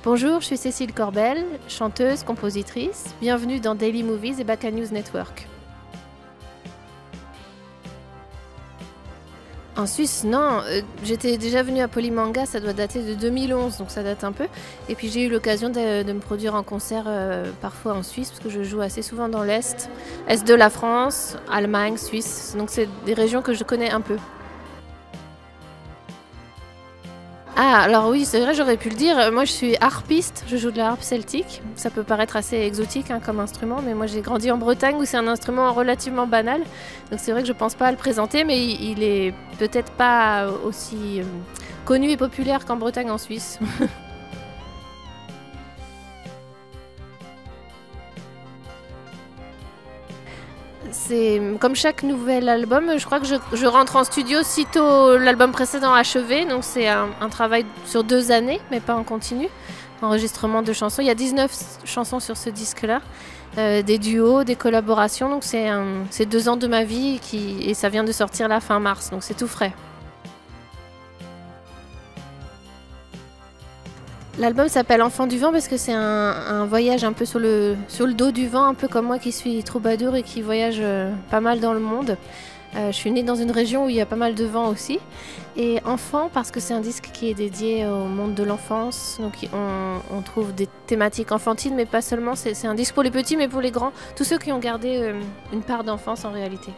Bonjour, je suis Cécile Corbel, chanteuse, compositrice. Bienvenue dans Daily Movies et Baka News Network. En Suisse, non. J'étais déjà venue à Polymanga, ça doit dater de 2011, donc ça date un peu. Et puis j'ai eu l'occasion de me produire en concert parfois en Suisse, parce que je joue assez souvent dans l'Est. Est de la France, Allemagne, Suisse. Donc c'est des régions que je connais un peu. Ah, alors oui, c'est vrai, j'aurais pu le dire. Moi, je suis harpiste, je joue de la harpe celtique. Ça peut paraître assez exotique comme instrument, mais moi, j'ai grandi en Bretagne où c'est un instrument relativement banal. Donc c'est vrai que je pense pas à le présenter, mais il est peut-être pas aussi connu et populaire qu'en Bretagne, en Suisse. C'est comme chaque nouvel album, je crois que je rentre en studio sitôt l'album précédent achevé, donc c'est un travail sur 2 années, mais pas en continu. Enregistrement de chansons, il y a 19 chansons sur ce disque-là, des duos, des collaborations, donc c'est 2 ans de ma vie et ça vient de sortir la fin mars, donc c'est tout frais. L'album s'appelle Enfant du vent parce que c'est un voyage un peu sur le dos du vent, un peu comme moi qui suis troubadour et qui voyage pas mal dans le monde. Je suis née dans une région où il y a pas mal de vent aussi. Et Enfant parce que c'est un disque qui est dédié au monde de l'enfance. Donc on trouve des thématiques enfantines, mais pas seulement. C'est un disque pour les petits, mais pour les grands. Tous ceux qui ont gardé une part d'enfance en réalité.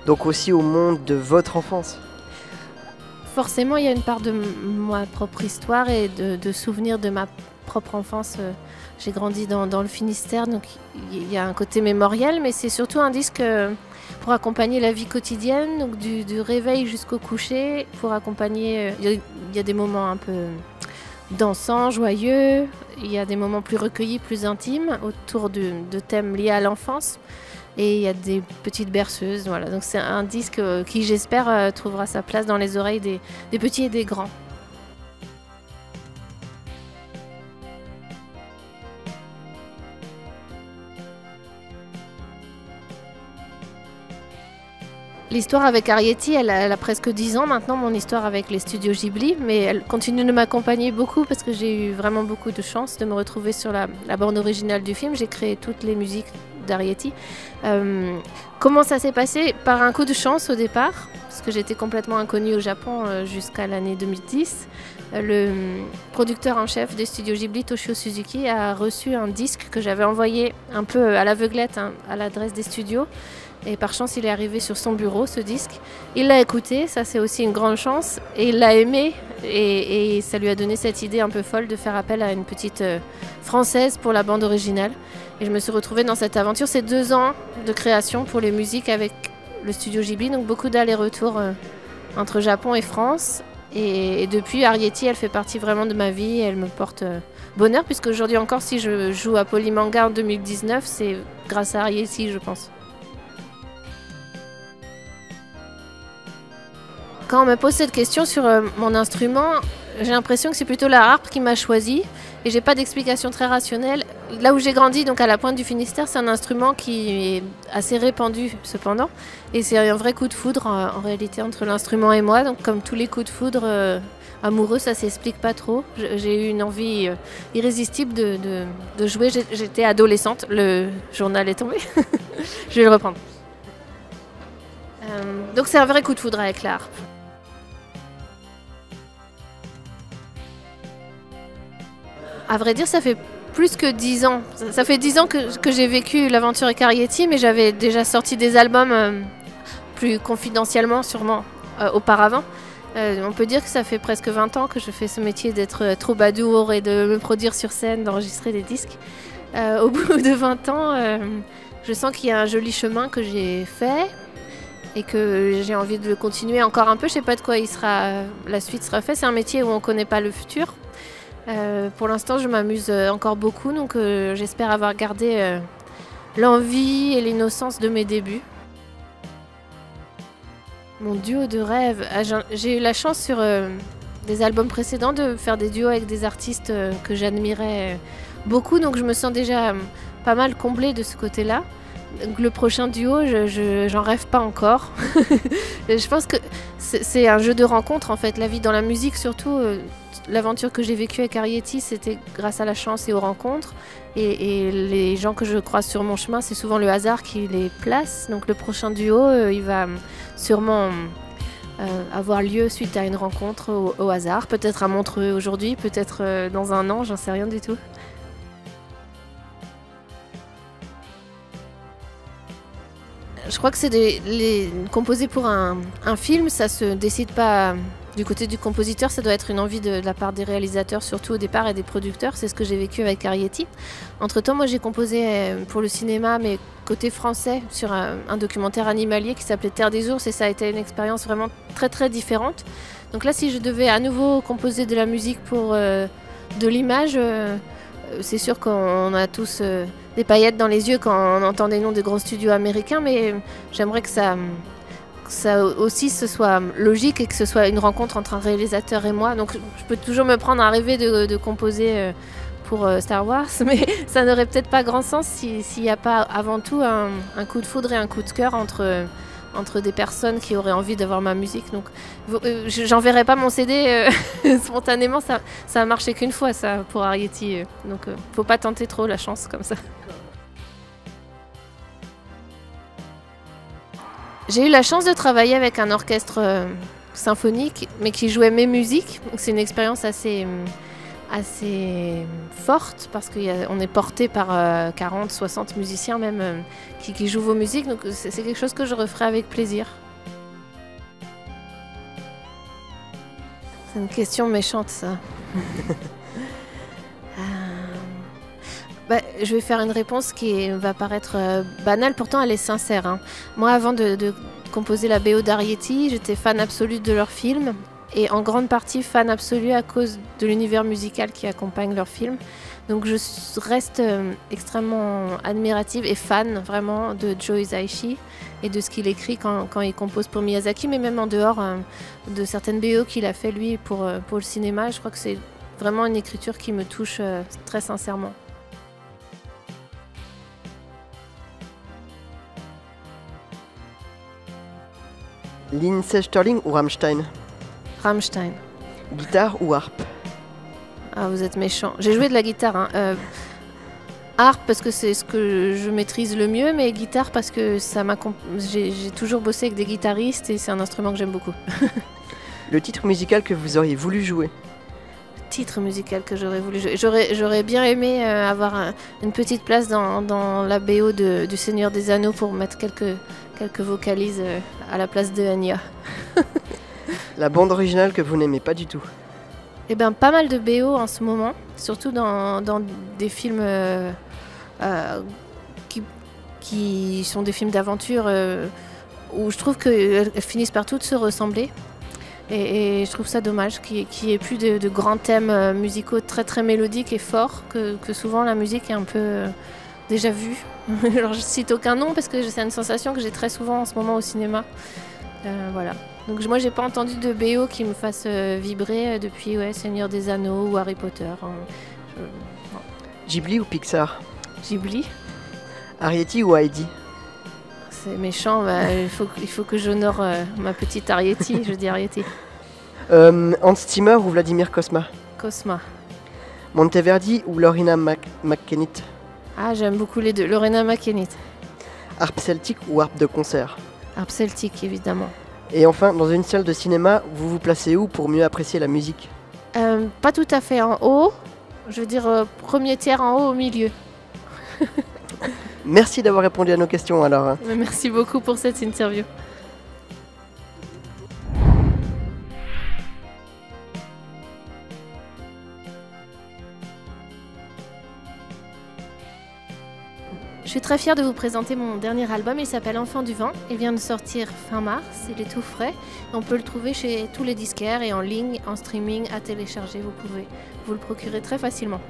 Donc aussi au monde de votre enfance. Forcément, il y a une part de ma propre histoire et de souvenirs de ma propre enfance. J'ai grandi dans le Finistère, donc il y a un côté mémoriel, mais c'est surtout un disque pour accompagner la vie quotidienne, donc du réveil jusqu'au coucher, pour accompagner... Il y a des moments un peu dansants, joyeux, il y a des moments plus recueillis, plus intimes, autour de thèmes liés à l'enfance. Et il y a des petites berceuses, voilà. Donc c'est un disque qui, j'espère, trouvera sa place dans les oreilles des petits et des grands. L'histoire avec Arrietty, elle a presque 10 ans maintenant, mon histoire avec les studios Ghibli, mais elle continue de m'accompagner beaucoup parce que j'ai eu vraiment beaucoup de chance de me retrouver sur la bande originale du film. J'ai créé toutes les musiques d'Arrietty. Comment ça s'est passé? Par un coup de chance au départ, parce que j'étais complètement inconnue au Japon jusqu'à l'année 2010. Le producteur en chef des studios Ghibli, Toshio Suzuki, a reçu un disque que j'avais envoyé un peu à l'aveuglette à l'adresse des studios. Et par chance, il est arrivé sur son bureau, ce disque. Il l'a écouté, ça c'est aussi une grande chance. Et il l'a aimé. Et ça lui a donné cette idée un peu folle de faire appel à une petite française pour la bande originale. Et je me suis retrouvée dans cette aventure. C'est 2 ans de création pour les musiques avec le studio Ghibli. Donc beaucoup d'allers-retours entre Japon et France. Et depuis, Arrietty, elle fait partie vraiment de ma vie. Elle me porte bonheur. Puisque aujourd'hui encore, si je joue à Polymanga en 2019, c'est grâce à Arrietty, je pense. Quand on me pose cette question sur mon instrument, j'ai l'impression que c'est plutôt la harpe qui m'a choisi et j'ai pas d'explication très rationnelle. Là où j'ai grandi, donc à la pointe du Finistère, c'est un instrument qui est assez répandu cependant et c'est un vrai coup de foudre en réalité entre l'instrument et moi. Donc comme tous les coups de foudre amoureux, ça s'explique pas trop. J'ai eu une envie irrésistible de jouer. J'étais adolescente, le journal est tombé. Je vais le reprendre. Donc c'est un vrai coup de foudre avec la harpe. À vrai dire, ça fait plus que 10 ans. Ça fait 10 ans que j'ai vécu l'aventure avec Arrietty, mais j'avais déjà sorti des albums plus confidentiellement, sûrement, auparavant. On peut dire que ça fait presque 20 ans que je fais ce métier d'être troubadour et de me produire sur scène, d'enregistrer des disques. Au bout de 20 ans, je sens qu'il y a un joli chemin que j'ai fait et que j'ai envie de le continuer encore un peu. Je ne sais pas de quoi la suite sera faite. C'est un métier où on ne connaît pas le futur. Pour l'instant, je m'amuse encore beaucoup, donc j'espère avoir gardé l'envie et l'innocence de mes débuts. Mon duo de rêve, j'ai eu la chance sur des albums précédents de faire des duos avec des artistes que j'admirais beaucoup, donc je me sens déjà pas mal comblée de ce côté-là. Donc, le prochain duo, j'en rêve pas encore. Je pense que c'est un jeu de rencontre en fait, la vie dans la musique surtout. l'aventure que j'ai vécue avec Arrietty, c'était grâce à la chance et aux rencontres. Et les gens que je croise sur mon chemin, c'est souvent le hasard qui les place. Donc le prochain duo, il va sûrement avoir lieu suite à une rencontre au hasard. Peut-être à Montreux aujourd'hui, peut-être dans un an, j'en sais rien du tout. Je crois que c'est composer pour un film, ça se décide pas du côté du compositeur, ça doit être une envie de la part des réalisateurs, surtout au départ, et des producteurs. C'est ce que j'ai vécu avec Arrietty. Entre-temps, moi j'ai composé pour le cinéma, mais côté français, sur un documentaire animalier qui s'appelait Terre des ours, et ça a été une expérience vraiment très très différente. Donc là, si je devais à nouveau composer de la musique pour de l'image, c'est sûr qu'on a tous des paillettes dans les yeux quand on entend des noms de gros studios américains, mais j'aimerais que ça aussi ce soit logique et que ce soit une rencontre entre un réalisateur et moi. Donc je peux toujours me prendre à rêver de composer pour Star Wars, mais ça n'aurait peut-être pas grand sens s'il n'y a pas avant tout un coup de foudre et un coup de cœur entre des personnes qui auraient envie d'avoir ma musique. Donc j'enverrai pas mon CD spontanément, ça a marché qu'une fois ça pour Arrietty. Donc faut pas tenter trop la chance comme ça. J'ai eu la chance de travailler avec un orchestre symphonique, mais qui jouait mes musiques. C'est une expérience assez forte parce qu'on est porté par 40, 60 musiciens même qui jouent vos musiques. Donc c'est quelque chose que je referai avec plaisir. C'est une question méchante ça. Je vais faire une réponse qui va paraître banale, pourtant elle est sincère. Hein. Moi, avant de composer la BO d'Arrietty, j'étais fan absolue de leurs films et en grande partie fan absolue à cause de l'univers musical qui accompagne leurs films. Donc je reste extrêmement admirative et fan vraiment de Joe Hisaishi et de ce qu'il écrit quand il compose pour Miyazaki, mais même en dehors de certaines BO qu'il a fait lui pour le cinéma. Je crois que c'est vraiment une écriture qui me touche très sincèrement. Lindsey Stirling ou Rammstein? Rammstein. Guitare ou harpe? Ah, vous êtes méchant. J'ai joué de la guitare. Hein. Harpe parce que c'est ce que je maîtrise le mieux, mais guitare parce que j'ai toujours bossé avec des guitaristes et c'est un instrument que j'aime beaucoup. Le titre musical que vous auriez voulu jouer? Titre musical que j'aurais voulu jouer. J'aurais bien aimé avoir une petite place dans la BO du Seigneur des Anneaux pour mettre quelques vocalises à la place de Enya. La bande originale que vous n'aimez pas du tout? Eh bien, pas mal de BO en ce moment, surtout dans des films qui sont des films d'aventure où je trouve qu'elles finissent par toutes se ressembler. Et je trouve ça dommage qu'il n'y ait plus de grands thèmes musicaux très très mélodiques et forts, que souvent la musique est un peu déjà vue. Alors je cite aucun nom parce que c'est une sensation que j'ai très souvent en ce moment au cinéma. Voilà. Donc moi j'ai pas entendu de BO qui me fasse vibrer depuis Seigneur des Anneaux ou Harry Potter. Ghibli ou Pixar? Ghibli. Arrietty ou Heidi? C'est méchant, il faut que j'honore ma petite Arrietty, je dis Arrietty. Hans Zimmer ou Vladimir Cosma? Cosma. Monteverdi ou Loreena McKennitt? Ah, j'aime beaucoup les deux. Loreena McKennitt. Harpe celtique ou harpe de concert? Harpe celtique, évidemment. Et enfin, dans une salle de cinéma, vous vous placez où pour mieux apprécier la musique? Pas tout à fait en haut. Je veux dire premier tiers en haut, au milieu. Merci d'avoir répondu à nos questions alors. Merci beaucoup pour cette interview. Je suis très fière de vous présenter mon dernier album, il s'appelle Enfant du vent, il vient de sortir fin mars, il est tout frais. On peut le trouver chez tous les disquaires et en ligne, en streaming, à télécharger, vous pouvez vous le procurer très facilement.